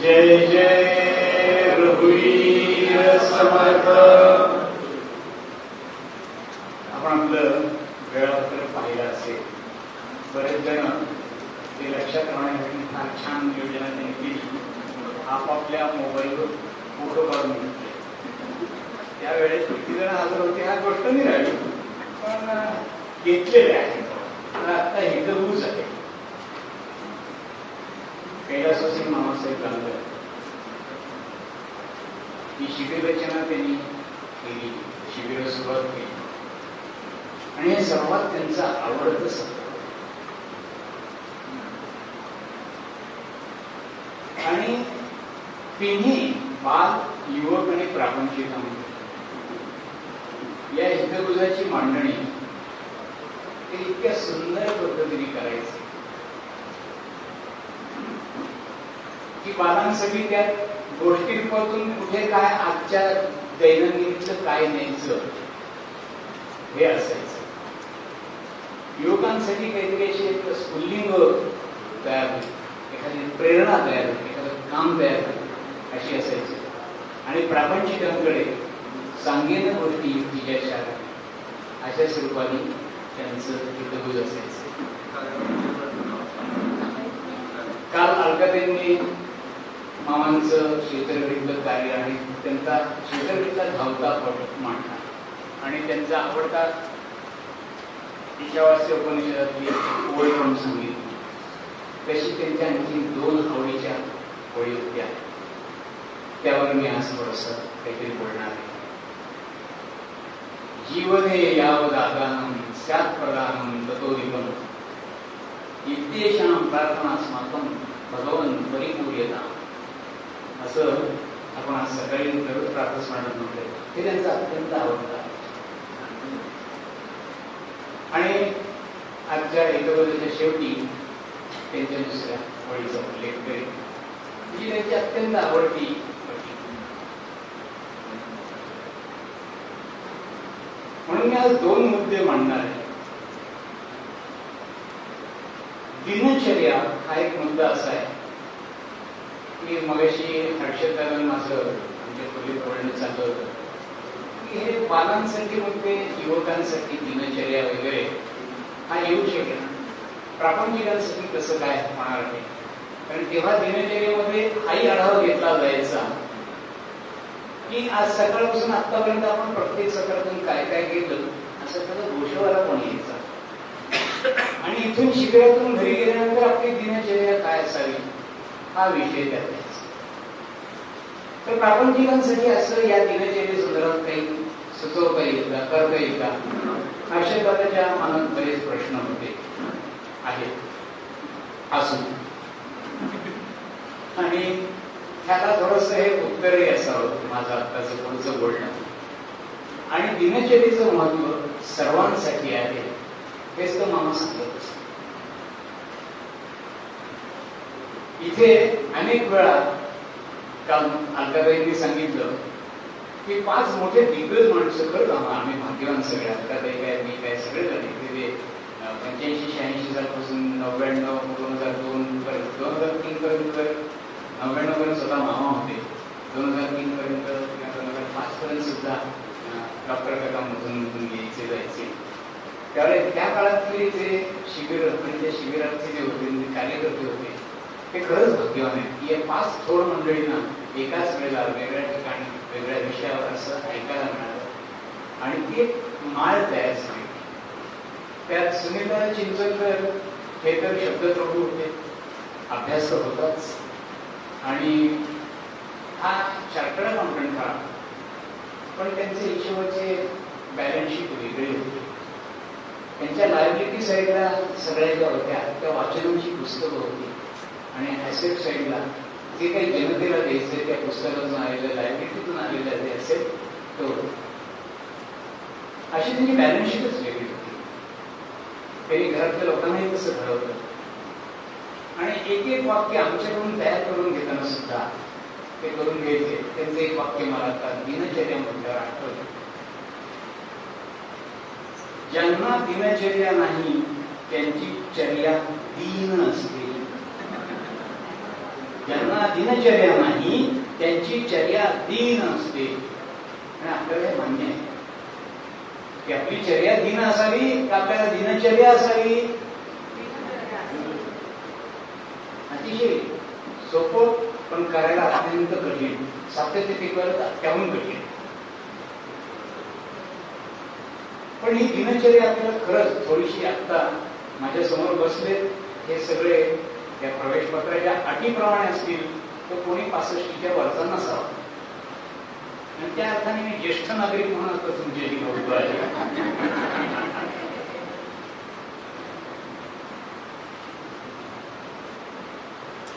जय जय रघुवीर समर्थ. आपण आपलं वेळापत्रक पाहिलं असेल. बरेच जण ते लक्षात राहण्यासाठी फार छान योजना त्यांनी केली. आपापल्या मोबाईलवर फोटो काढून घेतले. त्यावेळेस किती जण हजर होते ह्या गोष्ट नाही राहिली, पण घेतलेले आहे. तर आता हे तर ऊस आहे. कैलासवासी मामासाहेब गांगर ही शिबिर रचना त्यांनी केली, शिबिर सुरुवात केली आणि हे सर्वात त्यांचा आवडतं सत्र. आणि तिन्ही बाल, युवक आणि प्रापंचिकांमध्ये या हितगुजाची मांडणी ते इतक्या सुंदर पद्धतीने करायचे की बालांसाठी त्यात गोष्टी रूपातून कुठे काय आजच्या दैनंदिनीचं काय न्यायचं हे असायचं. युवकांसाठी काहीतरी असे स्फुल्लिंग तयार होईल, एखादी प्रेरणा तयार होईल, एखादं काम तयार होईल अशी असायची. आणि प्रापंचिकांकडे सांगेन गोष्टी युक्तीच्या शाळा अशा स्वरूपाने त्यांचं हितगुज असायचं. काल अलकाताईंनी मामांचं शेतकरीतलं कार्य आणि त्यांचा शेतकरीतला धावता पट मांडला आणि त्यांचा आवडता ईशावास्य उपनिषदातली ओळी म्हणून सांगितली. तशी त्यांच्या आणखी 2 आवडीच्या ओळी होत्या. त्यावर मी आज थोडंसं काहीतरी बोलणार आहे. जीवने यावदादानं स्यात् प्रदानं ततोदिकं इत्येषां प्रार्थनास्माकं भगवन् परिपूर्यताम्. असं आपण आज सकाळी दररोज प्रातःस्मरणात म्हटलंय. हे त्यांचं अत्यंत आवडतं. आणि आजच्या हितगुजाच्या शेवटी त्यांच्या दुसऱ्या ओळीचा उल्लेख करेल, जी त्यांची अत्यंत आवडती होती. म्हणून मी आज 2 मुद्दे मांडणार आहे. दिनचर्या हा एक मुद्दा असा आहे की मगाशी हर्षदानं माझं आमच्या खोलीत बोलणं चाललं होतं की हे बालांसाठी मुद्दे, युवकांसाठी दिनचर्या वगैरे हा येऊ शकेल, प्रापंचिकांसाठी कसं काय होणार आहे. कारण तेव्हा दिनचर्येमध्ये हाही आढावा घेतला जायचा की आज सकाळपासून आतापर्यंत आपण प्रत्येक सकाळतून काय काय केलं असं त्याचा गोषवारा पण यायचा. आणि इथून शिबिरातून घरी गेल्यानंतर आपली दिनचर्या काय असावी हा विषय त्यात यायचा. तर प्रापंचिकांसाठी असं या दिनचर्येसंदर्भात काही सुचवता येईल का, करता येईल का, हर्षदाच्या मनात बरेच प्रश्न होते आहेत असून. आणि ह्याला थोडंसं हे उत्तरही असावं माझं आत्ताचं पुढचं बोलणं. आणि दिनचर्येचं महत्व सर्वांसाठी आहे हेच तर मामा सांगत असतात. इथे अनेक वेळा काल अलकाताईंनी सांगितलं की 5 मोठे दिग्गज माणसं, खरंच आम्ही भाग्यवान सगळे, अलकाताई काय मी काय सगळे झाले ते 85-86 सालपासून 99, 2002 पर्यंत, 2003 पर्यंत, 99 पर्यंत स्वतः मामा होते. 2003 पर्यंत किंवा 2005 पर्यंत सुद्धा डॉक्टर काका मधून यायचे जायचे. त्यावेळेस त्या काळातले जे शिबिर आणि त्या शिबिराचे जे होते, जे कार्यकर्ते होते ते खरंच भाग्यवान आहे की या 5 थोर मंडळींना एकाच वेळेला वेगळ्या ठिकाणी वेगळ्या विषयावर असं ऐकायला मिळालं आणि ती एक माळ तयार झाली. त्यात सुनीता चिंचोलकर हे तर शब्दप्रभू होते, अभ्यास तर होताच. आणि हा चार्टर्ड अकाउंटंट हा, पण त्यांचे हिशोबाचे बॅलन्स शीट वेगळे होते. त्यांच्या लायबिलिटी साईडला सगळ्या ज्या होत्या त्या वाचनांची पुस्तकं होती आणि ऍसेट साईडला जे काही जनतेला द्यायचे त्या पुस्तकातून आलेलं, लायबिलिटीतून आलेलं जे असेल तो अशी त्यांची बॅलन्स शीटच वेगळी होती. त्यांनी घरातल्या लोकांनाही तसं ठरवलं. आणि एक वाक्य आमच्याकडून तयार करून घेताना सुद्धा ते करून घ्यायचे. त्यांचं एक वाक्य मला आता दिनचर्या म्हटल्यावर आठवलं. ज्यांना दिनचर्या नाही त्यांची चर्या दीन असते. ज्यांना ज्यांना दिनचर्या नाही त्यांची चर्या दीन असते. आणि आपल्याला हे मान्य आहे की आपली चर्या दीन असावी का आपल्याला दिनचर्या असावी. अतिशय सोपं पण करायला अत्यंत कठीण, सातत्य टिकवायला त्याहून कठीण. पण ही दिनचर्या आपल्याला खरंच थोडीशी, आता माझ्या समोर बसले हे सगळे या प्रवेश पत्राच्या अटीप्रमाणे असतील तर कोणी 65च्या वरचा नसावा. आणि त्या अर्थाने मी ज्येष्ठ नागरिक म्हणून आता तुमच्याशी बोलतो आहे.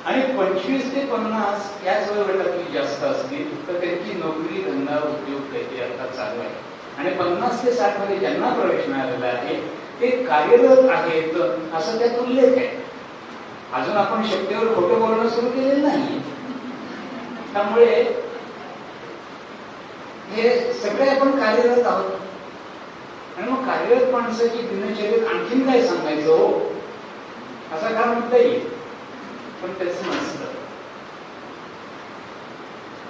आणि 25 ते 50 याच वयोगटातली जास्त असतील तर त्यांची नोकरी, धंदा, उद्योग काहीतरी आता चालू आहे. आणि 50 ते 60 मध्ये ज्यांना प्रवेश मिळालेला आहे ते कार्यरत आहेत असं त्यात उल्लेख आहे. अजून आपण शक्तीवर खोटं बोलणं सुरू केलेलं नाही. त्यामुळे हे सगळे आपण कार्यरत आहोत. आणि मग कार्यरत माणसाची दिनचर्येत आणखीन काय सांगायचं हो, असा का म्हणता येईल. पण त्याचं नसतं.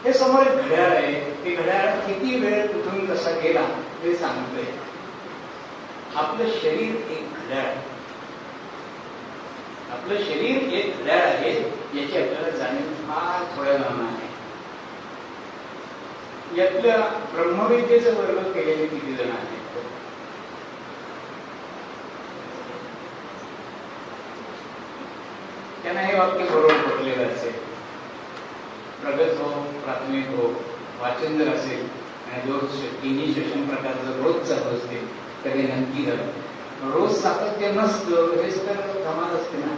हे समोर एक घड्याळ आहे, ते घड्याळ किती वेळ कुठून कसा गेला ते सांगतोय. आपलं शरीर एक घड्याळ, आपलं शरीर एक घड्याळ आहे याची आपल्याला जाणीव फार थोड्या जणांना आहे. यातल्या ब्रह्मविद्येचे वर्ग केलेले किती जण आहेत. त्यांना हे वाक्य बरोबर पटलेलं असेल. प्रगत हो, प्राथमिक हो, वाचन जर असेल आणि रोज तिन्ही सेशन प्रकार जर रोज चालू असतील तर हे नक्की झालं. रोज सातत्य नसतं हेच तर धमाल असते ना.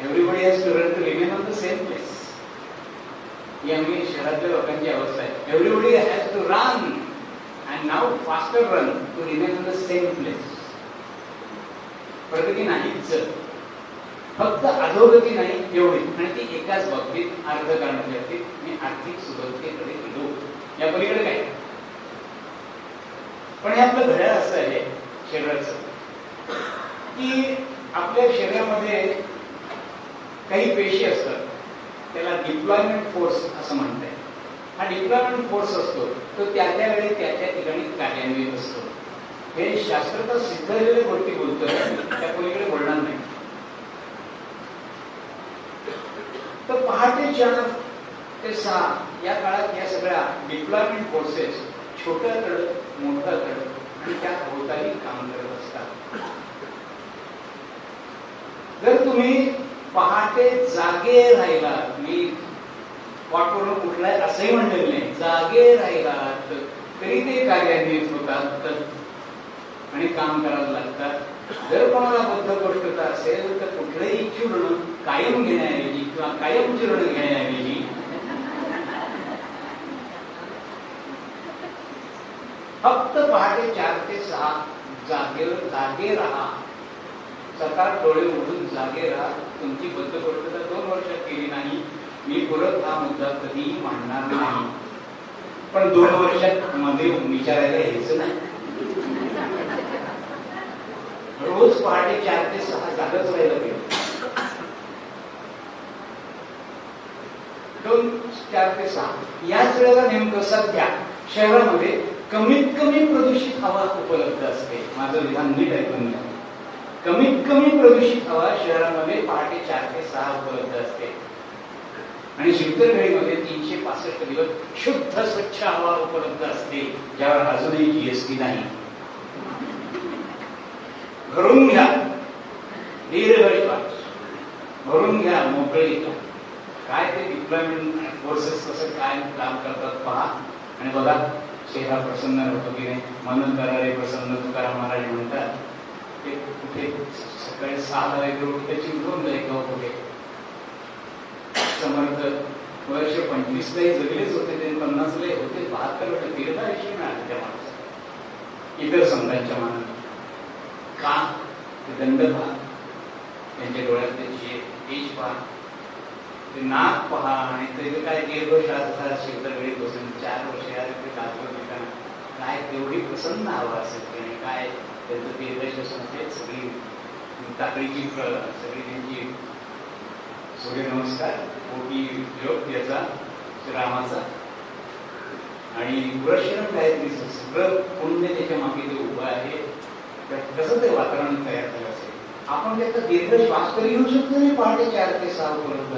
Everybody has to run to remain on the same place. ही आम्ही शहरातल्या लोकांची अवस्था आहे. Everybody has to run and now faster run to remain on the same place. प्रगती नाहीच, फक्त अधोगती नाही एवढी. आणि ती एकाच बाबतीत अर्थकारणाच्या बाबतीत मी आर्थिक सुबत्तेकडे गेलो, या पलीकडे काय. पण हे आपलं घड्याळ असं आहे शरीराचं की आपल्या शरीरामध्ये काही पेशी असतात, त्याला डिप्लॉयमेंट फोर्स असं म्हणतात. हा डिप्लॉयमेंट फोर्स असतो तो त्या वेळी त्या ठिकाणी कार्यान्वित असतो. हे शास्त्रता सिद्ध झालेल्या गोष्टी बोलतोय, त्या पलीकडे बोलणार नाही. तर पहाटे 4 ते 6 या काळात या सगळ्या डिप्लॉयमेंट फोर्सेस छोट्या तळ, मोठा तळ आणि त्या भोवताली काम करत असतात. जर तुम्ही पहाटे जागे राहिलात, मी कॉटवरून उठलाय असंही म्हणलेलं नाही, जागे राहिलात तरी ते कार्यान्वित होतात आणि काम करायला लागतात. जर कोणाला बद्धकोष्ठता असेल तर कुठलंही चूर्ण कायम घेण्याऐवजी किंवा कायम चूर्ण घेण्याऐवजी फक्त पहाटे 4 ते 6 जागे राहा. सकाळ डोळे उघडून जागे राहा. तुमची बद्धकोष्ठता 2 वर्षात केली नाही. मी परत हा मुद्दा कधीही मांडणार नाही. पण 2 वर्षात मध्ये विचारायला यायचं नाही. रोज पहाटे 4 ते 6 जागच राहायला पाहिजे. 2, 4 ते 6 याच वेळेला नेमकं सध्या शहरामध्ये कमीत कमी प्रदूषित हवा उपलब्ध असते. माझं विधान नीट ऐकून घ्या. कमीत कमी प्रदूषित हवा शहरामध्ये पहाटे 4 ते 6 उपलब्ध असते. आणि शिवतरगडीमध्ये 365 दिवस शुद्ध स्वच्छ हवा उपलब्ध असते, ज्यावर अजूनही जीएसटी नाही. भरून घ्या, दीर्घ श्वास भरून घ्या, मोकळी. काय ते डिप्लॉयमेंट फोर्सेस कसं काय काम करतात पहा आणि बघा. चेहरा प्रसन्न होतो की नाही. मन करारे प्रसन्न तुकाराम महाराज म्हणतात. ते कुठे सकाळी 6 वाजता त्याची उठून जायचं कुठे. समर्थ वर्ष 25 लाही जगलेच होते, ते 50 लाही होते. 72 वर्ष दीर्घायुष्य मिळाले त्या माणसाला इतर संतांच्या मानाने. का दंड पहा, त्यांच्या डोळ्यातले तेज पहा, ते नाक पहा. आणि ते काय दीर्घ श्वास शिवतरगडी बसून 4 वर्ष काय तेवढी प्रसन्न हवा असेल आणि काय त्यांचं दीर्घ श्वसन सगळी ताकदीची सगळी त्यांची सूर्यनमस्कार, कोटी योग याचा रामाचा आणि पुरश्चरण गायत्रीचं सगळं पुण्य त्याच्या मागे जे उभं आहे, कसं ते वातावरण तयार झालं असेल. आपण त्याचा दीर्घ श्वास तरी घेऊ शकतो नाही पहाटे 4 ते 6 पर्यंत.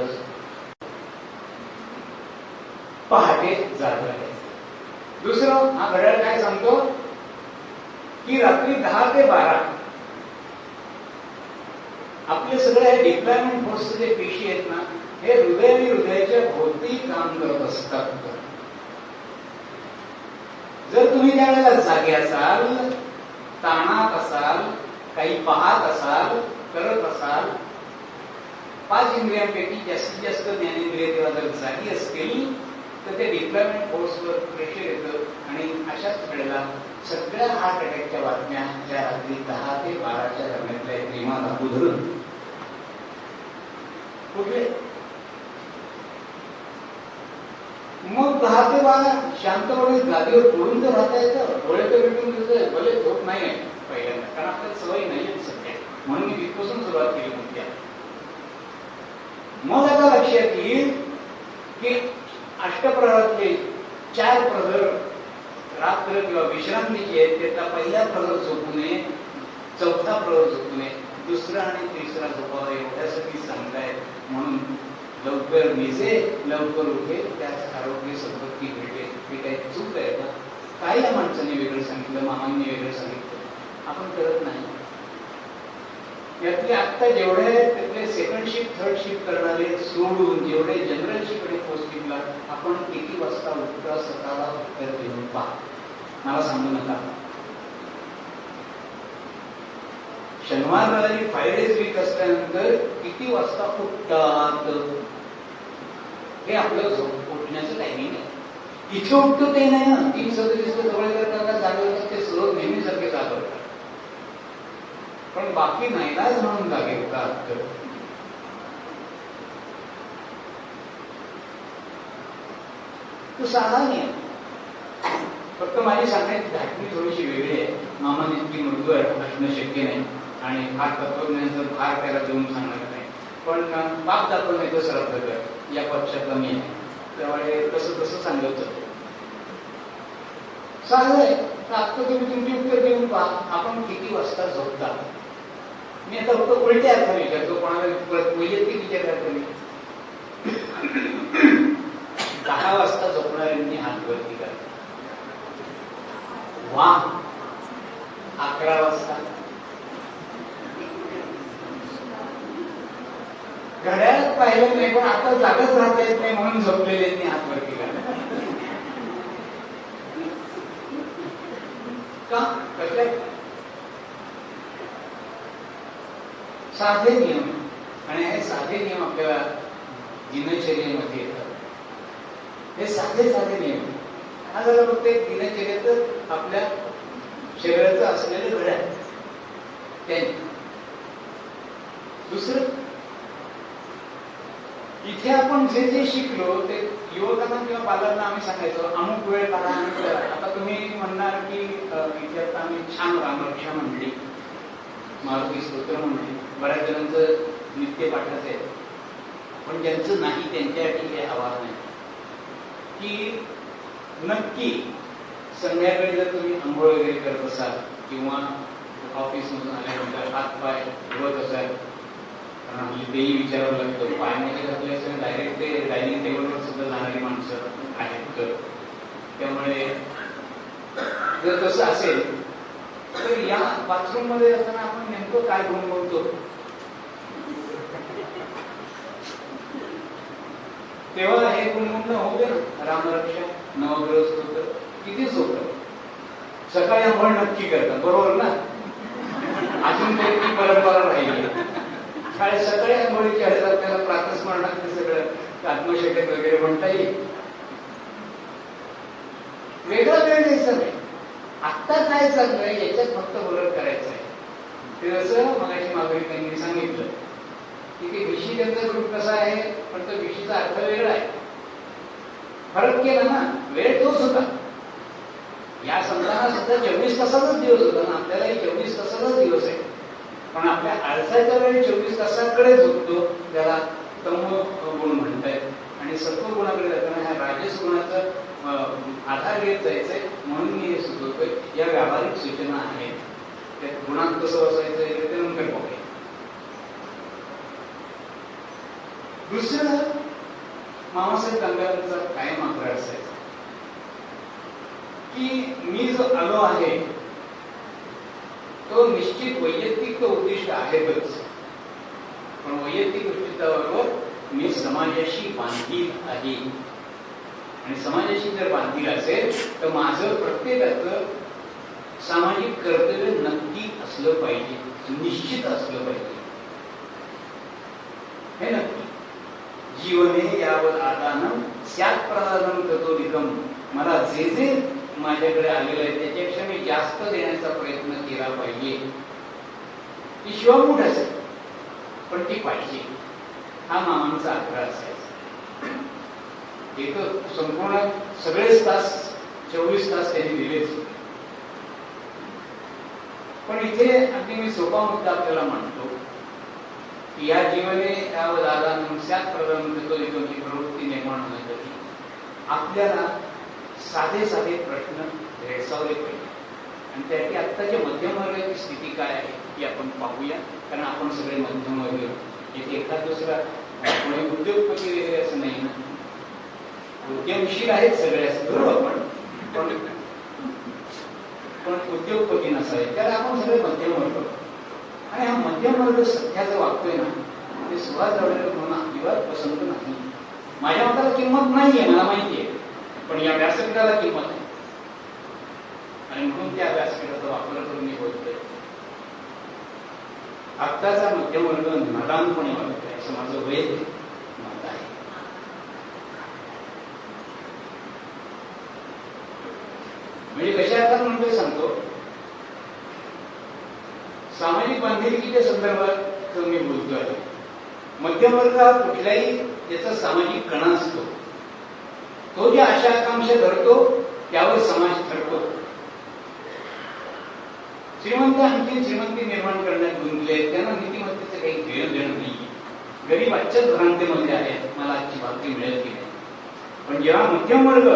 पहाटे जागा आहे. दुसरं, हा घड्याळ काय सांगतो की रात्री 10 ते 12 आपले सगळे हे डिप्लॉयमेंट फोर्सचे जे पेशी आहेत ना, हे हृदय आणि हृदयाच्या भोवती काम करत असतात. जर तुम्ही त्यावेळेला जागे असाल, ताणात असाल, काही पाहत असाल, करत असाल, 5 इंद्रियांपैकी जास्तीत जास्त ज्ञानेंद्रिय तेव्हा जर जागी असतील तर ते डिप्लॉयमेंट फोर्सवर प्रेशर येतं आणि अशाच वेळेला सगळ्या हार्ट अटॅकच्या बातम्या ज्या रात्री 10 ते 12च्या दरम्यानच्या विमान लागू धरून कुठले. मग 10 ते 12 शांतपणे गादीवर पडून तर राहता येतं, डोळे तर भेटून दिसत भले झोप नाही आहे पहिल्यांदा, कारण आपल्याला सवय नाही सध्या, म्हणून मी तिथपासून सुरुवात केली मुद्द्या. मग आता लक्षात येईल की अष्टप्रहरातले 4 प्रहर रात्र किंवा विश्रांतीचे आहेत, त्याचा पहिला प्रहर झोपू नये, चौथा प्रहर झोपू नये, दुसरा आणि तिसरा झोपावा एवढ्यासाठी सांगतायत. म्हणून लवकर निजे लवकर उठे त्याच आरोग्य संपत्ती भेटेल. हे काही चूक आहे का? काही या माणसाने वेगळं सांगितलं, मामांनी वेगळं सांगितलं, आपण करत नाही. यातले आत्ता जेवढे आहेत त्यातले सेकंड शिफ्ट थर्ड शिफ्ट करणारे सोडून जेवढे जनरल शिफ्ट आणि पोस्टिंगला आपण किती वाजता उठता स्वतःला उत्तर देऊन पहा. मला सांगू नका. शनिवार रविवारी 5 days वीक असल्यानंतर किती वाजता उठतात हे आपलं उठण्याचं टायमिंग आहे. इथे उठतो ते नाही ना, 3:37 जवळ करतात जागे होतात, ते सर्व नेहमीसारखे जाग होतात, पण बाकी नाईलाज म्हणून जागे होतात. तो साधा नाही. फक्त माझी सांगण्याची धाटणी थोडीशी वेगळी आहे. मामाने इतकी मृदू असणं शक्य नाही आणि फार तत्वज्ञानाचं फार त्याला देऊन सांगणार नाही, पण बाप दाखवून नाही तर श्रद्धा कर या पक्षातला मी आहे, त्यामुळे तसं तसं सांगत जातो. साधं आहे. तर आता तुम्ही तुमची उत्तर देऊन पहा, आपण किती वाजता झोपता. मी आता फक्त उलट्या अर्थाने विचारतो, कोणाला वैयक्तिक विचार करतो. 10 वाजता झोपणाऱ्यांनी हात वरती करा. वा. 11 वाजता घड्याळात पाहिलं नाही, पण आता जागच राहता येत नाही म्हणून झोपलेल्यांनी हात वरती करा. का? कसले साधे नियम, आणि हे साधे नियम आपल्याला दिनचर्येमध्ये येतात. हे साधे साधे नियम. हा झाला फक्त एक दिनचर्येत आपल्या शरीराचं असलेलं घड्याळ. त्यांनी दुसरं, इथे आपण जे जे शिकलो ते युवकांना किंवा बालांना आम्ही सांगायचो, अमुक वेळ काढा. आता तुम्ही म्हणणार की इथे आता आम्ही छान रामरक्षा म्हणली, मारुती स्तोत्र म्हणली, बऱ्याच जणांचं नित्य पाठाचं आहे, पण ज्यांचं नाही त्यांच्यासाठी हे आवाहन आहे की नक्की संध्याकाळी जर तुम्ही आंघोळ वगैरे करत असाल किंवा ऑफिसमधून आल्यानंतर हात पाय धुवत असाल, कारण आपली तेही विचारावं लागतं, पाण्याचे घातले असेल डायरेक्ट ते डायनिंग टेबलवर सुद्धा जाणारी माणसं आहेत, त्यामुळे जर तसं असेल तर या बाथरूम मध्ये असताना आपण नेमकं काय गुणगुणतो तेव्हा हे गुणगुणणं होते ना. रामरक्षा, नवग्रह स्तोत्र कितीच होतं. सकाळी आंघोळ नक्की करतात, बरोबर ना. अजून तरी ती परंपरा राहिली. सकाळी आंघोळीची हळद त्याला प्रातस्मरणात ते सगळं आत्मशक्यत वगैरे म्हणता येईल. वेगळा वेळ द्यायचा नाही. आत्ता काय चाललंय याच्यात फक्त उलट करायचं आहे. ते जसं मगाशी मागणी त्यांनी सांगितलं की ते विशी त्यांचा ग्रुप कसा आहे, पण तो विशीचा अर्थ वेगळा आहे. फरक केला ना, वेळ तोच होता. या संतांना सुद्धा 24 तासाचाच दिवस होता ना, आपल्यालाही 24 तासाचाच दिवस आहे, पण आपल्या आळसाच्या वेळी 24 तासाकडे झुकतो, त्याला गुण म्हणतायत आणि सत्वगुणाकडे जाताना ह्या राजस गुणाचा आधार घेत जायचंय म्हणून मी हे सुचवतोय. या व्यावहारिक सूचना आहेत, त्या गुणात कसं बसायचं ते नंतर बघूया. दुसरं मामासाहेब दांडेकरांचा कायम आग्रह असायचा की मी जो आलो आहे तो निश्चित वैयक्तिक उद्दिष्ट आहेतच, पण वैयक्तिक उद्दिष्टाबरोबर मी समाजाशी बांधील आहे आणि समाजाशी जर बांधील असेल तर माझं प्रत्येकाचं सामाजिक कर्तव्य नक्की असलं पाहिजे, निश्चित असलं पाहिजे. हे नक्की जीवने यावत आदानं स्यात् प्रदानं ततोधिकं. मला जे जे माझ्याकडे आलेलं आहे त्याच्यापेक्षा मी जास्त देण्याचा प्रयत्न केला पाहिजे. ती शिवामूठ असेल पण ती पाहिजे, हा मामांचा आग्रह असायचा. एक संपूर्ण सगळेच तास 24 तास त्यांनी दिलेच. पण इथे अगदी मी सोपा मुद्दा आपल्याला म्हणतो की या जीवने यावत आदानं स्यात् प्रदानं ततोधिकं ही प्रवृत्ती निर्माण होण्यासाठी आपल्याला साधे साधे प्रश्न भेडसावले पाहिजे. आणि त्यासाठी आत्ताच्या मध्यमवर्गाची स्थिती काय आहे ती आपण पाहूया, कारण आपण सगळे मध्यमवर्गीय. इथे एखाद दुसरा कोणी उद्योगपती वगैरे असं नाही ना, उद्यमशील आहेत सगळे असं बरोबर, पण उद्योगपती नसावे, त्याला आपण सगळे मध्यमवर्ग. आणि हा मध्यमवर्ग सध्याचा वागतोय ना ते सुहास जावडेकर म्हणून अजिबात पसंत नाही. माझ्या मताला किंमत नाहीये, मला माहितीये, पण या व्यासपीठाला किंमत आहे आणि म्हणून त्या व्यासपीठाचा वापर करून मी बोलतोय. आत्ताचा मध्यमवर्ग नादानपणे वागतोय असं माझं वैयक्तिक मत आहे. म्हणजे कशा अर्थात म्हणतोय सांगतो, सामाजिक बांधिलकीच्या संदर्भात मी बोलतोय. मध्यमवर्ग हा कुठल्याही याचा सामाजिक कणा असतो. तो ज्या आशा आकांक्षा धरतो त्यावर समाज ठरतो. श्रीमंत आणखी श्रीमंती निर्माण करण्यात गुंतले आहेत, त्यांना नीतिमत्तेचं काही घेणं देणं नाही. गरीब आजच्याच भ्रांतीमध्ये आहेत, मला आजची भाकरी मिळेल की नाही. पण जेव्हा मध्यम वर्ग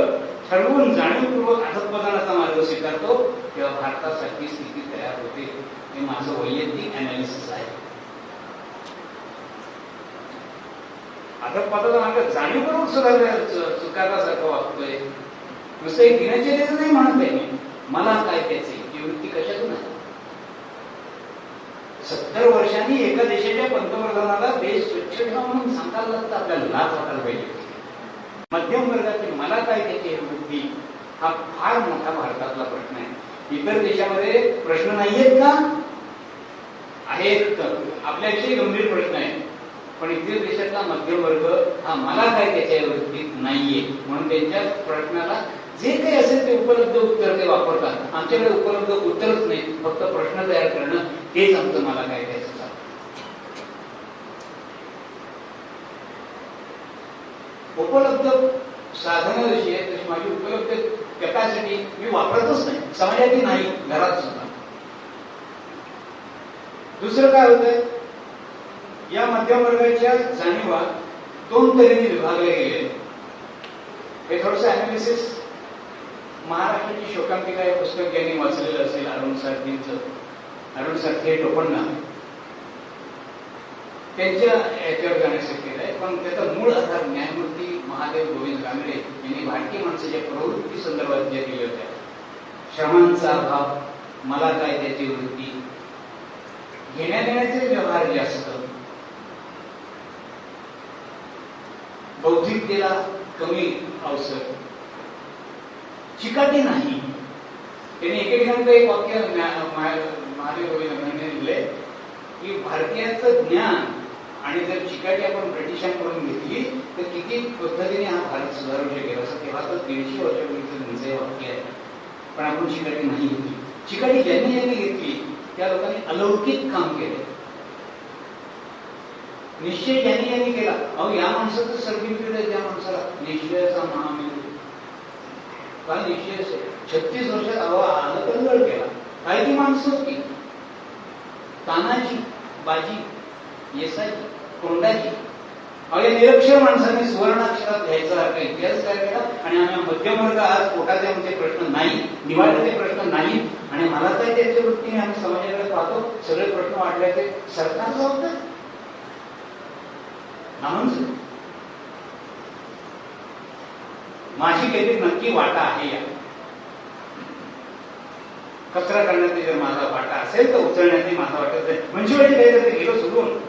ठरवून जाणीवपूर्वक अधःपतनाचा मार्ग स्वीकारतो तेव्हा भारतासारखी स्थिती तयार होते. हे माझं वैयक्तिक अनालिसिस आहे. अधःपतनाचा मार्ग जाणीवपूर्वक स्वीकारल्यासारखं वागतोय. नुसतं एक दिनचर्येचं नाही म्हणत आहे मी, मला काय त्याचे ही वृत्ती कशातून आहे. 70 वर्षांनी एका देशाच्या पंतप्रधानाला देश स्वच्छ ठेवा म्हणून सांगायला लागतं, आपल्याला लाच वाटायला पाहिजे. मध्यम वर्गाची मला काय त्याची वृत्ती हा फार मोठा भारतातला प्रश्न आहे. इतर देशामध्ये प्रश्न नाहीयेत का? आहेत, आपल्याविषयी गंभीर प्रश्न आहेत. पण इतर देशातला मध्यम वर्ग हा मला काय त्याच्या वृत्तीत नाहीये म्हणून त्यांच्या प्रश्नाला जे काही असेल ते उपलब्ध उत्तर ते वापरतात. आमच्याकडे उपलब्ध उत्तरच नाही, फक्त प्रश्न तयार करणं हेच आमचं मला काय द्यायचं. उपलब्ध साधनं जशी आहे तशी माझी उपलब्ध कॅपॅसिटी मी वापरतच नाही, समाजाची नाही, घरात सुद्धा. दुसरं काय होतंय, या मध्यम वर्गाच्या जाणीवा 2 तऱ्हेने विभागले गेले. हे थोडंसं अनालिसिस महाराष्ट्राची शोकांतिका हे पुस्तक ज्यांनी वाचलेलं असेल अरुण सारथींचं, अरुण सारथी हे टोपणनाव त्यांच्या याच्यावर जाण्यासाठी आहे. पण त्याचा मूळ आधार न्यायमूर्ती महादेव गोविंद रानडे यांनी भारतीय माणसाच्या प्रवृत्ती संदर्भात ज्या दिल्या होत्या. श्रमांचा अभाव, मला काय त्याची वृत्ती, घेण्या देण्याचे व्यवहार जास्त, बौद्धिकतेला कमी अवसर, चिकाटी नाही. त्यांनी एके ठिकाणी एक वाक्य महादेव गोविंद रानडे लिहिले की भारतीयांचं ज्ञान आणि जर चिकाटी आपण ब्रिटिशांकडून घेतली तर किती पद्धतीने हा भारत सुधारू शकेल असं तेव्हा तर 150 वर्षापूर्वीचं त्यांचं वाक्य आहे. पण आपण चिकाटी नाही घेतली. चिकाटी ज्यांनी ज्यांनी घेतली त्या लोकांनी अलौकिक काम केले. निश्चय ज्यांनी ज्यांनी केला, अहो या माणसाचं सर्टिफिकेट आहे त्या माणसाला निश्चयाचा महामेरू. काय निश्चय असेल 36 वर्षात आलं तर केला. काय ती माणसं होती, तानाजी, बाजी, येसाजी, कोंडाजी अगदी निरक्षर माणसाने सुवर्णाक्षरात लिहायचा इतिहास तयार केला आणि आम्ही मध्यमवर्ग आज पोटाचे आमचे प्रश्न नाही, निवाड्याचे प्रश्न नाही आणि मला तर त्याच्या वृत्तीने आम्ही समाजाकडे पाहतो सगळे प्रश्न वाढल्याचे सरकार जबाबदार म्हणून माझी काहीतरी नक्की वाटा आहे या कचरा करण्यात जर माझा वाटा असेल तर उचलण्यातही माझा वाटा असेल. म्युन्सिपालिटी काहीतरी गेलो सोडून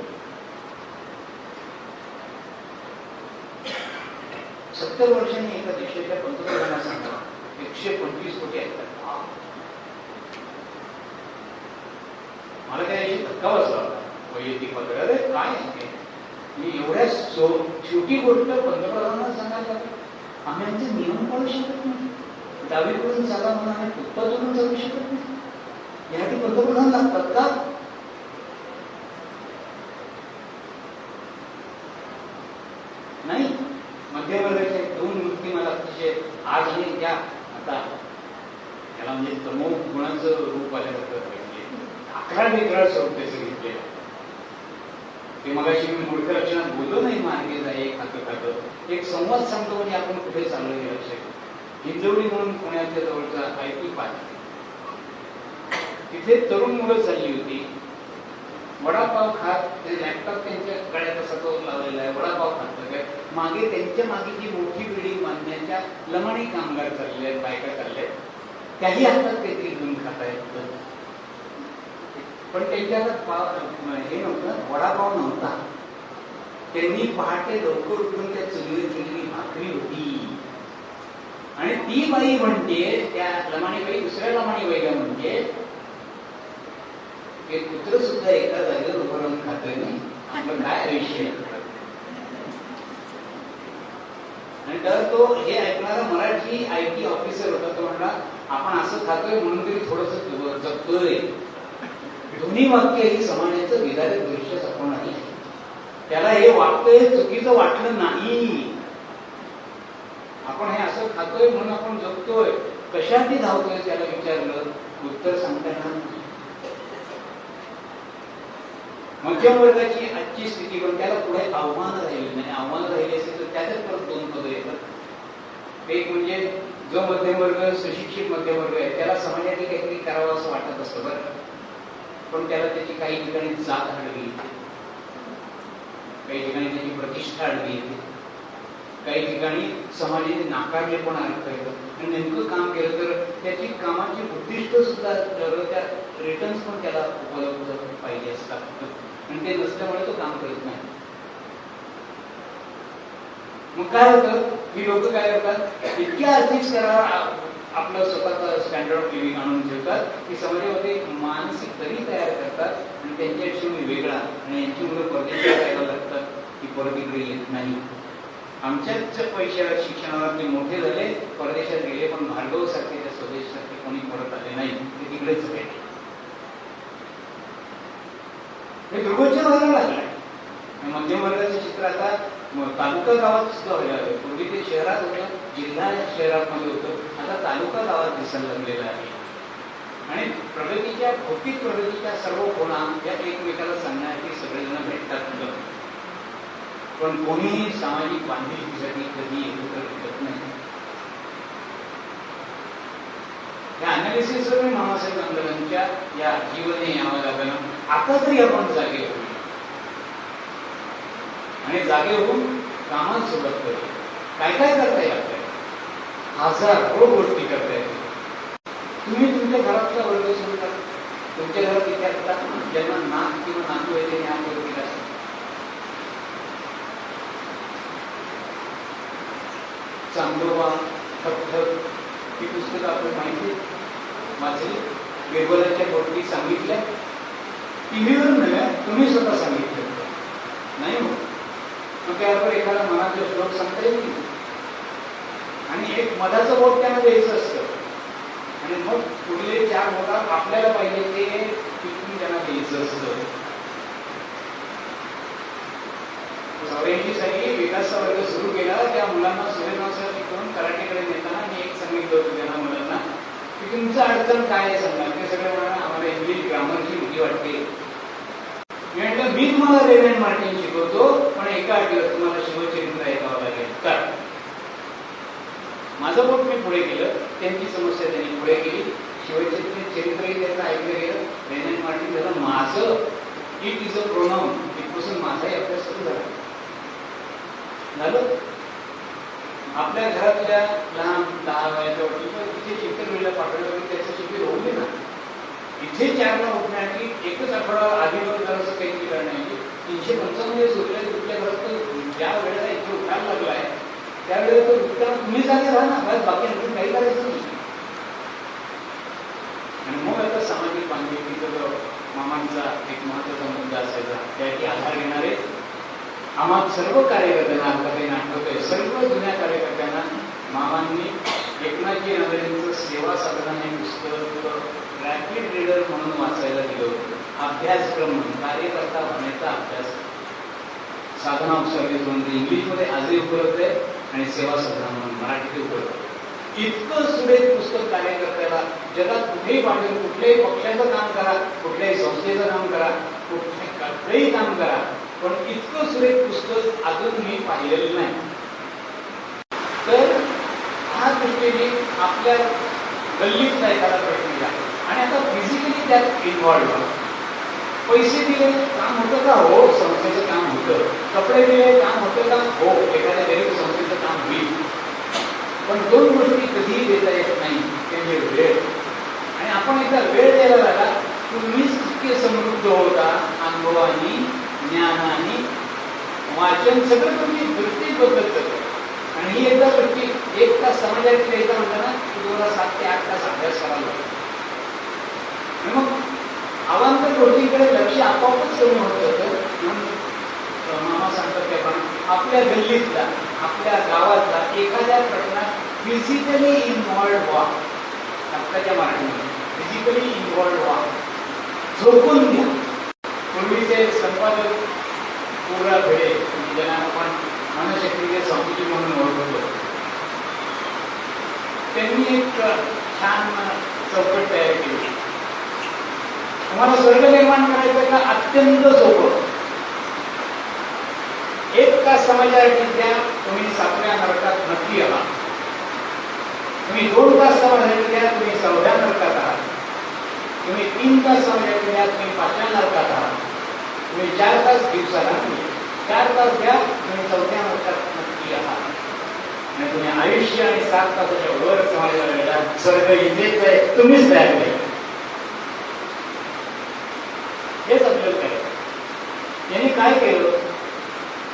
70 वर्षांनी एका देशाच्या पंतप्रधानांना सांगा 125 कोटी आहेत. मला काही धक्का बसला वैयक्तिक पत्र अरे काय मी एवढ्या छोटी गोष्ट पंतप्रधानांना सांगायला आम्ही आमचे नियम पाळू शकत नाही. डावीकडून चाला म्हणून आम्ही फुटपाथवरून चालू शकत नाही. यासाठी पंतप्रधान लागतात का? नाही. मध्यवर्गाचे 2 वृत्ती मला अतिशय आज आणि त्या आता त्याला म्हणजे तमो गुणाचं रूप आल्यासारखं पाहिजे. 11 स्वरूप त्याचं घेतलेलं ते मगाशी मी मूर्ख लक्षणात बोललो नाही. मार्गे जाय खातं खातं एक संवाद सांगतो म्हणजे आपण कुठे चाललो हे लक्षात. हिंजवडी म्हणून पुण्याच्या जवळचा IT पार्क तिथे तरुण मुलं चालली होती. वडापाव खात ते लॅपटॉप त्यांच्या गळ्यात असा तो लावलेला आहे. वडापाव खात काय मागे त्यांच्या मागे जी मोठी बिल्डिंग बांधण्याच्या लमाणी कामगार चालले आहेत, बायका चालल्या आहेत. त्याही हातात काहीतरी घेऊन खात आहेत. पण त्यांच्या हे नव्हतं, वडापाव नव्हता. त्यांनी पहाटे लवकर उठून त्या चुलीवर केलेली भाकरी होती आणि ती बाई म्हणते त्या लमाणी बाई दुसऱ्या लमाणी बाईला म्हणते की कुत्र सुद्धा एका जागेवर उभं राहून खातोय नाही आपलं काय विषय. आणि तर तो हे ऐकणारा मराठी IT ऑफिसर होता. तो म्हणला आपण असं खातोय म्हणून तरी थोडस जगतोय. दोन्ही वाक्य ही समाजाचं विधारक दृश्य दाखवणारी आहे. त्याला हे वाक्य चुकीचं वाटलं नाही. आपण हे असं खातोय म्हणून आपण जगतोय, कशासाठी धावतोय त्याला विचारलं उत्तर सांगता येणार नाही. मध्यम वर्गाची आजची स्थिती पण त्याला पुढे आव्हान राहिली नाही. आव्हान राहिले असेल तर त्याच्यात परत 2 पदं येतात. एक म्हणजे जो मध्यम वर्ग सुशिक्षित मध्यम वर्ग आहे त्याला समाजाने काहीतरी करावं असं वाटत असतं बरं, पण त्याला त्याची काही ठिकाणी जात अडवी, काही ठिकाणी त्याची प्रतिष्ठा अडवी येते, काही ठिकाणी समाजाने नाकारले पण अर्थ येतं. आणि नेमकं काम केलं तर त्याची कामाची उद्दिष्ट सुद्धा त्या रिटर्न्स पण त्याला उपलब्ध पाहिजे असतात आणि ते नसल्यामुळे तो काम करत नाही. मग काय होतं ही लोक काय करतात इतक्या आर्थिक स्तरावर आपलं स्वतःचा स्टँडर्ड ऑफ लिव्हिंग आणून ठेवतात की समाजामध्ये मानसिक तरी तयार करतात आणि त्यांच्याशी वेगळा आणि यांची मुलं परदेशात जायला लागतात की परत इकडे येत नाही. आमच्याच पैशावर शिक्षणावर ते मोठे झाले, परदेशात गेले, पण भार्गव सारखे त्या स्वदेशासारखे कोणी परत आले नाही, ते तिकडेच राहिले. हे दुर्गोच्य व्हायला लागलाय. मध्यम वर्गाचे चित्र आता तालुका गावात सुद्धा व्हायला लागले. पूर्वी ते शहरात होतं, जिल्हा शहरामध्ये होतं, आता तालुका गावात दिसायला लागलेलं आहे. आणि प्रगतीच्या भौतिक प्रगतीच्या सर्व कोणा या एकमेकाला सांगण्यासाठी सगळेजण भेटतात, पण कोणीही सामाजिक बांधिलकीसाठी कधी एकत्र भेटत नाही. या अनालिसिसवर मामासाहेब आंदोलनाच्या या जीवने यावं लागलं. आता तरी आपण जागे होऊ आणि जागे होऊन कामात सुरुवात करू. काय काय करता येईल आपल्याला? हजारो गोष्टी करता येतील. तुम्ही तुमच्या घरातला वर्ग सुरू करा. तुमच्या घरात इथे ज्यांना नाक किंवा नातू आहे ते ह्या वर्ग केला. चांदोबा, ठकठक ही पुस्तकं आपण माहिती वाचली, वेगवेगळ्या गोष्टी सांगितल्या. टीव्हीवर नव्हे, तुम्ही स्वतः सांगितलं नाही हो. मग त्यावर एखादा मनातले श्लोक सांगता येईल आणि एक मधाचं बोट त्यांना द्यायचं असतं आणि मग पुढले 4 बोटा आपल्याला पाहिजे ते तिथून त्यांना द्यायचं असतं. 84 साली विकासचा वर्ग सुरू केला. त्या मुलांना सूर्यनमस्कार करून कराटेकडे नेताना मी एक सांगितलं होतं त्यांना मुलांना की तुमचं अडचण काय आहे सांगा. ते सगळे म्हणा आम्हाला इंग्लिश ग्रामरची भीती वाटते. मी म्हटलं मी तुम्हाला रेव्हरंड मार्टिन शिकवतो, पण एका अटीवर तुम्हाला शिवचरित्र ऐकावं लागेल. तर माझं बोट मी पुढे केलं, त्यांची समस्या त्यांनी पुढे केली. शिवचरित्रही त्यांचं ऐकलं गेलं. रेव्हरंड मार्टिन झालं माझं इट इज अ प्रोनाउन, इथपासून माझाही अभ्यास सुरू झाला. झालं आपल्या घरातल्या लहान 10 वयाच्या वडील तिथे चित्रवेळीला पाठवलं की त्याचं शिबिर होऊ दे ना. इथे 4ला उठण्याची एकच आठवडा आधीवर जरासं काही केलं नाही. 355 दिवस उरले. तुमच्या घरात ज्या वेळेला इथे उठायला लागलाय त्यावेळेला तो उठताना तुम्ही जागे राहा ना, बस बाकी आणखी काही करायचं नाही. आणि मग आता सामाजिक बांधिलकीचा जो मामांचा एक महत्वाचा मुद्दा असायचा, त्याची आधार घेणारे आम्हा सर्व कार्यकर्त्यांना आपल्याला आठवतोय, सर्व जुन्या कार्यकर्त्यांना मामांनी एकनाथजी नगरेंचं सेवा साधना हे पुस्तक रॅपिड रीडर म्हणून वाचायला दिलं होतं. अभ्यासक्रम म्हणून कार्यकर्ता होण्याचा अभ्यास साधना ऑफ सर्व्हिस म्हणून इंग्लिशमध्ये आजही उपलब्ध आहे आणि सेवा साधना म्हणून मराठीत उपलब्ध आहे. इतकं सुरेख पुस्तक कार्यकर्त्याला जगात कुठेही पाठवून कुठल्याही पक्षाचं काम करा, कुठल्याही संस्थेचं काम करा, कुठलंही काम करा, पण इतकं सुरेख पुस्तक अजून मी पाहिलेलं नाही. तर ह्या दृष्टीने आपल्या गल्लीत एखादा प्रश्न घ्या आणि आता फिजिकली त्यात इन्व्हॉल्व व्हा. पैसे दिले काम होतं का? हो, संस्थेचं काम होतं. कपडे दिले काम होतं का? हो, एखाद्या गरीब संस्थेचं काम होईल. पण 2 गोष्टी कधीही देता येत नाही, म्हणजे वेळ. आणि आपण एकदा वेळ द्यायला लागला तुम्हीच तितके समृद्ध होता अनुभवानी, ज्ञानानी, वाचन सगळं तुम्ही वृत्ती बदलत जातं. आणि ही एकदा वृत्ती 1 तास समाजात द्यायचा म्हणताना तुम्हाला 7 ते 8 तास अभ्यास करावा लागतो. आणि मग अवांतर गोष्टींकडे लक्ष आपोआपच कमी होत जातं. म्हणून मामा सांगतात की आपण आपल्या गल्लीतला, आपल्या गावातला एखाद्या प्रश्नात फिजिकली इन्व्हॉल्व व्हा. आत्ताच्या मराठीमध्ये फिजिकली इन्व्हॉल्व व्हा, झोपून घ्या. पूर्वीचे संपादक पूरा भिडे, ज्यांना आपण मनशक्तीचे संस्कृती म्हणून ओळखतो, त्यांनी एक छान चौकट तयार केली. तुम्हाला स्वर्ग निर्माण करायचं का? अत्यंत सोपं. 1 तास समाजासाठी द्या, तुम्ही 7व्या नरकात नक्की आहात. तुम्ही 2 तास समाजासाठी द्या, तुम्ही 4व्या नरकात आहात. तुम्ही 3 तास समाजासाठी द्या, तुम्ही 5व्या नरकात आहात. तुम्ही 4 तास दिवसाला 4 तास द्या, तुम्ही 4थ्या नरकात नक्की आहात. आणि तुम्ही आयुष्य आणि 7 तासाच्या वर समाजाला गेला, स्वर्ग इथेच आहे, तुम्हीच तयार केलं. हेच आपल्याला करायचं. यांनी काय केलं?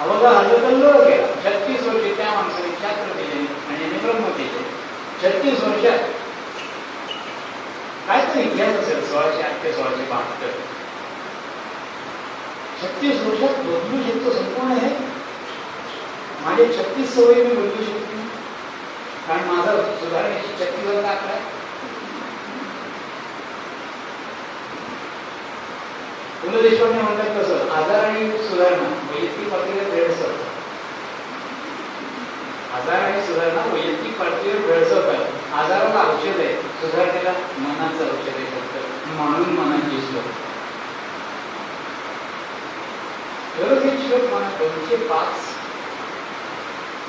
अवघा हल्लकल्लोळ केला. 36 वर्षे त्या माणसाने छात्र केले आणि यांनी ब्रह्म केले. 36 वर्षात काय तर इतिहास असेल. 1608 ते 1672. 36 वर्षात बदलू शकतो संपूर्ण हे. माझे 36 सवयी मी बदलू शकतो, कारण माझा सुधारण्याची 36 आकडा आहे. पु ल देशपांडे म्हणतात कसं, आजार आणि सुधारणा वैयक्तिक पातळीवर भेडसर. आजार आणि सुधारणा वैयक्तिक पातळीवर भेडसर आहे. आजाराला औषध आहे, सुधारणेला मनाचं औषध आहे फक्त. म्हणून मनाची श्लोक. दररोज एक श्लोक म्हणा. 205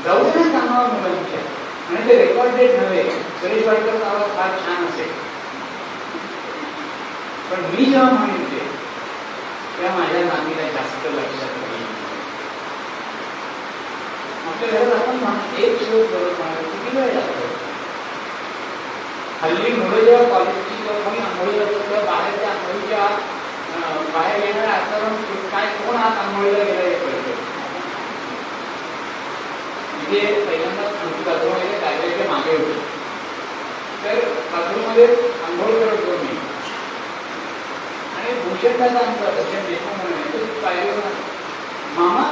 जाऊ दे ना कामावर मुलांच्या. आणि ते रेकॉर्डेड नव्हे. सुरेश वाडकर आवाज फार छान असेल, पण मी जेव्हा म्हणेन ते त्या माझ्या नातीला जास्त लक्षात येईल. आपल्या घरात आपण एक श्लोक बरोबर म्हणाल किती वेळ लागतो. हल्ली मुलं जेव्हा कॉलेजची कोणी आंघोळी जातो तेव्हा बाहेरच्या आंघोळीच्या बाहेर येणाऱ्या आचरण काय, कोण हात आंघोळीला गेला हे कळतं. इथे पहिल्यांदा आमची बाथरूममध्ये डायरेक्टच्या मागे होते. तर बाथरूममध्ये आंघोळ करत होतो मी. भूषणदादा आमचा भूषण देशमुख म्हणून पाहिजे, मामा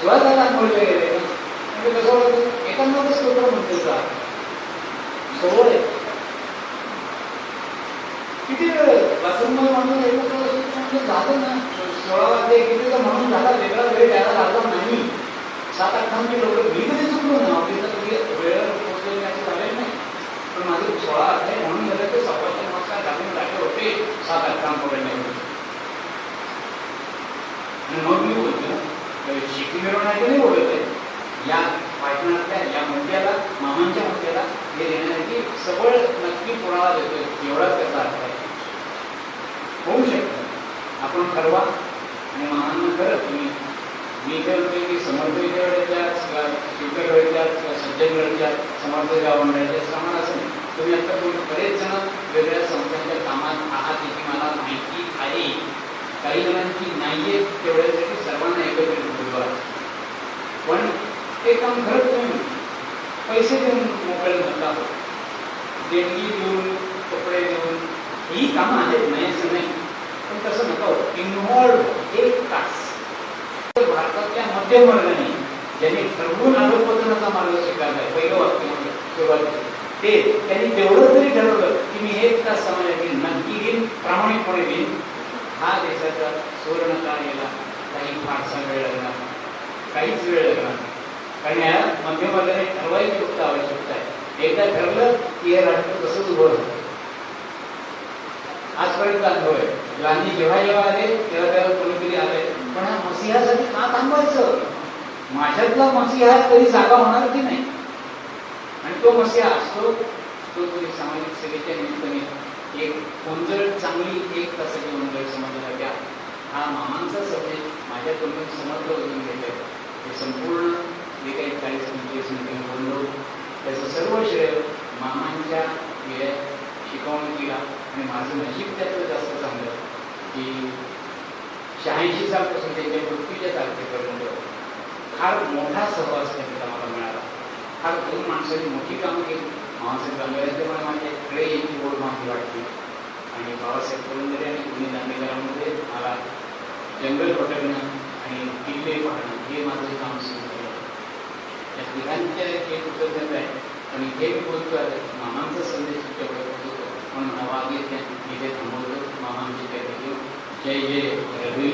सुहादादा आंघोळीला गेले. म्हणजे कसं होतं, एकांमध्ये स्तोत्र म्हणतो का सोहळ आहे. किती वेळ बाथरूममध्ये माणूस एकच झालं ना. 16 वाजले किती तर म्हणून झाला, वेगळा वेळ द्यायला लागला नाही. 7-8 तासांची लोक मी कधी चुकलो ना. ऑफिसला कधी वेळेवर पोहोचलेलं असं झालेलं नाही. पण माझं 16 आहे म्हणून झालं ते 7:15 वाजता घालून जागे होते. 7-8 काम पडले नाही. हे देण्याची सबळ नक्की कोणाला देतोय एवढाच त्याचा अर्थ आहे. होऊ शकतं आपण ठरवा आणि मामांना खरं तुम्ही मी इथे होते की समर्थ विद्यापीठाच्या किंवा शिवकरगडच्या किंवा सज्जनगडच्या समर्थ गावंडाच्या समान असं नाही. तुम्ही आता बरेच जण वेगवेगळ्या संस्थांच्या कामात आहात याची मला माहिती आहे. काही जणांची नाहीये तेवढ्यासाठी सर्वांना एकत्रित बोलवा. पण ते काम खरंच तुम्ही पैसे देऊन मोकळे नका हो. देणगी देऊन कपडे देऊन ही कामं आहेत नाही असं नाही, पण तसं नका हो. इन्व्हॉल्व 1 तास भारतातल्या मध्यमवर्गाने ज्यांनी ठरवून अधोपतनाचा मार्ग स्वीकारलाय पहिलं वाक्य म्हणजे सुरुवातीला ते त्यांनी तेवढं जरी ठरवलं की मी 1 तास समाजासाठी नक्की देईन, प्रामाणिकपणे देईन, हा देशाचा सुवर्ण काळ याला काही फारसा वेळ लागणार, काहीच वेळ लागणार. कारण या मध्यमवर्गाने ठरवायची फक्त आवश्यकता आहे. एकदा ठरलं की हे राष्ट्र तसंच उभं राहतं. आजपर्यंत अनुभव आहे. गांधी जेव्हा जेव्हा आले तेव्हा तेव्हा कोणीतरी आले, पण हा मसिहासाठी का थांबवायचं? माझ्यातला मसिहा कधी जागा होणार की नाही. आणि तो मसिहा असतो तो तुम्ही सामाजिक सेवेच्या निमित्ताने एक कोंजळ चांगली 1 तासाची कोंजळ समाजाला द्या. हा मामांचा सब्जेक्ट माझ्या तोंडून समजलं होऊन घेतलं. हे संपूर्ण जे काही 40-45 मिनिटं बोललो त्याचं सर्व श्रेय मामांच्या गेल्या शिकवणुकीला आणि माझं नशीब त्यातलं जास्त चांगलं की 86 सालपासून त्यांच्या मृत्यूच्या तारखेपर्यंत फार मोठा सहवास त्यांचा मला मिळाला. फार 2 माणसांनी मोठी कामं केली. मामासाहेब दांडेकरांच्यामुळे माझ्याकडे यांची ओढ माझी वाटली आणि बाबासाहेब पुरंदरे आणि पुणे दांडेकरांमध्ये मला जंगल पकडणं आणि किल्ले पाहणं हे माझं काम सुरू केलं. या तिघांच्या हे कृतज्ञता आहे. आणि हे मी बोलतो आहे मामांचा संदेश तुमच्याकडे पोहोचतो म्हणून हवा घेत इथे थांबवतो. मामांची त्या जय जय रवी